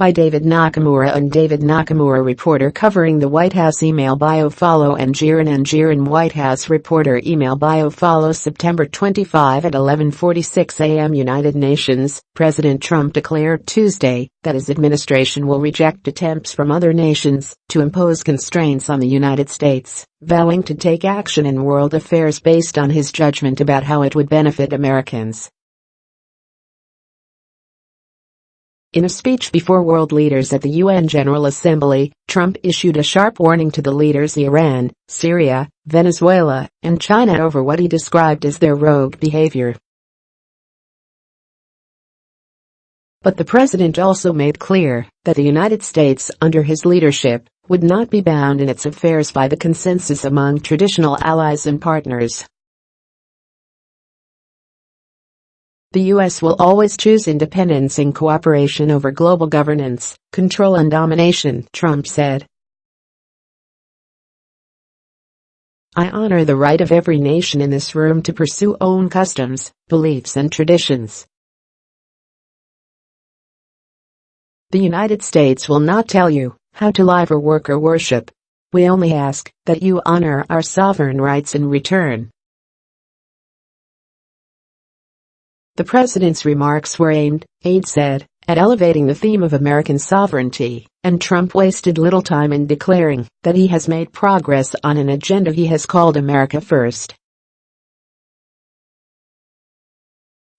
By David Nakamura and David Nakamura, reporter covering the White House. Email bio follow Njiran White House reporter. Email bio follow September 25 at 11:46 a.m. United Nations. President Trump declared Tuesday that his administration will reject attempts from other nations to impose constraints on the United States, vowing to take action in world affairs based on his judgment about how it would benefit Americans. In a speech before world leaders at the UN General Assembly, Trump issued a sharp warning to the leaders of Iran, Syria, Venezuela, and China over what he described as their rogue behavior. But the president also made clear that the United States, under his leadership, would not be bound in its affairs by the consensus among traditional allies and partners. The U.S. will always choose independence and cooperation over global governance, control and domination, Trump said. I honor the right of every nation in this room to pursue own customs, beliefs and traditions. The United States will not tell you how to live or work or worship. We only ask that you honor our sovereign rights in return. The president's remarks were aimed, aide said, at elevating the theme of American sovereignty, and Trump wasted little time in declaring that he has made progress on an agenda he has called America First.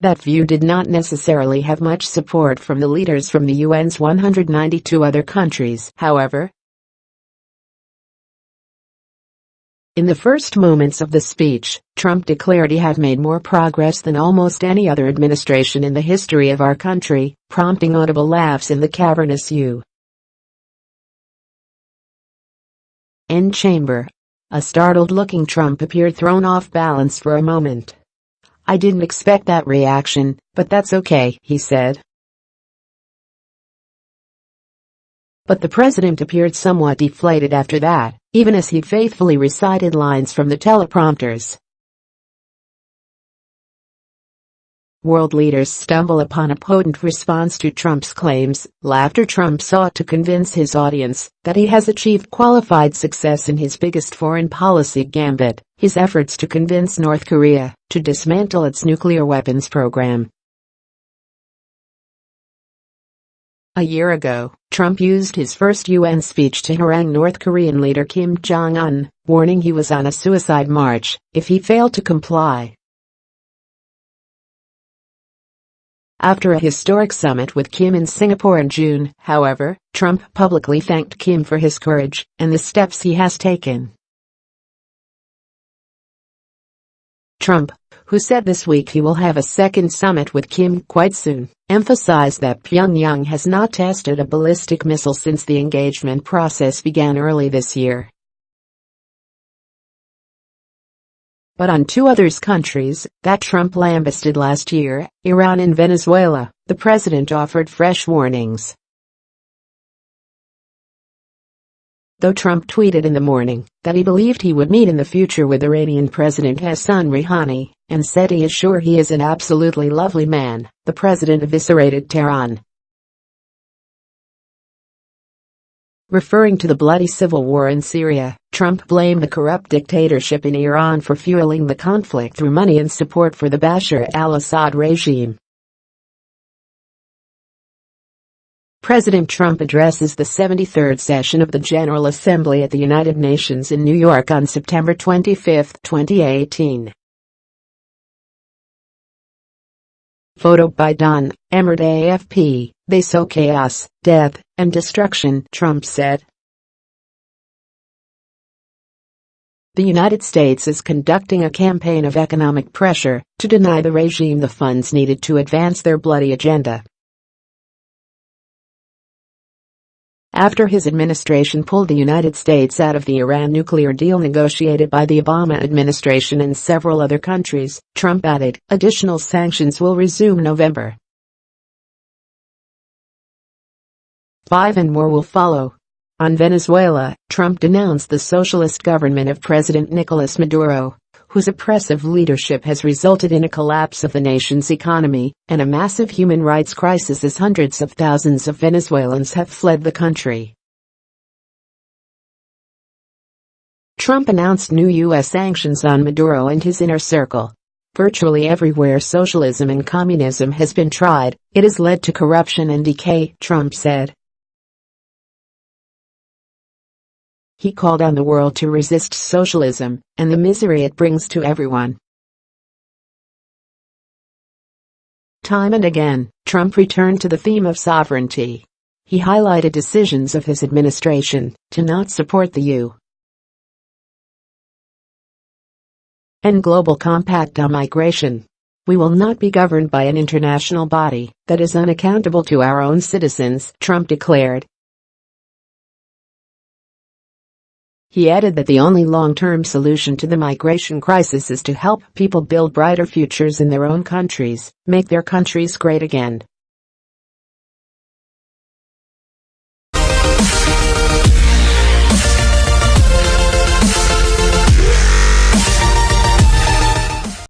That view did not necessarily have much support from the leaders from the UN's 192 other countries, however. In the first moments of the speech, Trump declared he had made more progress than almost any other administration in the history of our country, prompting audible laughs in the cavernous U.N. chamber. A startled-looking Trump appeared thrown off balance for a moment. I didn't expect that reaction, but that's okay, he said. But the president appeared somewhat deflated after that, even as he faithfully recited lines from the teleprompters. World leaders stumble upon a potent response to Trump's claims. Laughter. Trump sought to convince his audience that he has achieved qualified success in his biggest foreign policy gambit, his efforts to convince North Korea to dismantle its nuclear weapons program. A year ago, Trump used his first UN speech to harangue North Korean leader Kim Jong-un, warning he was on a suicide march if he failed to comply. After a historic summit with Kim in Singapore in June, however, Trump publicly thanked Kim for his courage and the steps he has taken. Trump, who said this week he will have a second summit with Kim quite soon, emphasized that Pyongyang has not tested a ballistic missile since the engagement process began early this year. But on two other countries that Trump lambasted last year, Iran and Venezuela, the president offered fresh warnings. Though Trump tweeted in the morning that he believed he would meet in the future with Iranian President Hassan Rouhani, and said he is sure he is an absolutely lovely man, the president eviscerated Tehran. Referring to the bloody civil war in Syria, Trump blamed the corrupt dictatorship in Iran for fueling the conflict through money and support for the Bashar al-Assad regime. President Trump addresses the 73rd session of the General Assembly at the United Nations in New York on September 25, 2018. Photo by Don Emert. AFP. They sow chaos, death, and destruction, Trump said. The United States is conducting a campaign of economic pressure to deny the regime the funds needed to advance their bloody agenda. After his administration pulled the United States out of the Iran nuclear deal negotiated by the Obama administration and several other countries, Trump added, additional sanctions will resume November 5 and more will follow. On Venezuela, Trump denounced the socialist government of President Nicolas Maduro, whose oppressive leadership has resulted in a collapse of the nation's economy and a massive human rights crisis as hundreds of thousands of Venezuelans have fled the country. Trump announced new U.S. sanctions on Maduro and his inner circle. Virtually everywhere socialism and communism has been tried, it has led to corruption and decay, Trump said. He called on the world to resist socialism and the misery it brings to everyone. Time and again, Trump returned to the theme of sovereignty. He highlighted decisions of his administration to not support the UN Global Compact on migration. We will not be governed by an international body that is unaccountable to our own citizens, Trump declared. He added that the only long-term solution to the migration crisis is to help people build brighter futures in their own countries, make their countries great again.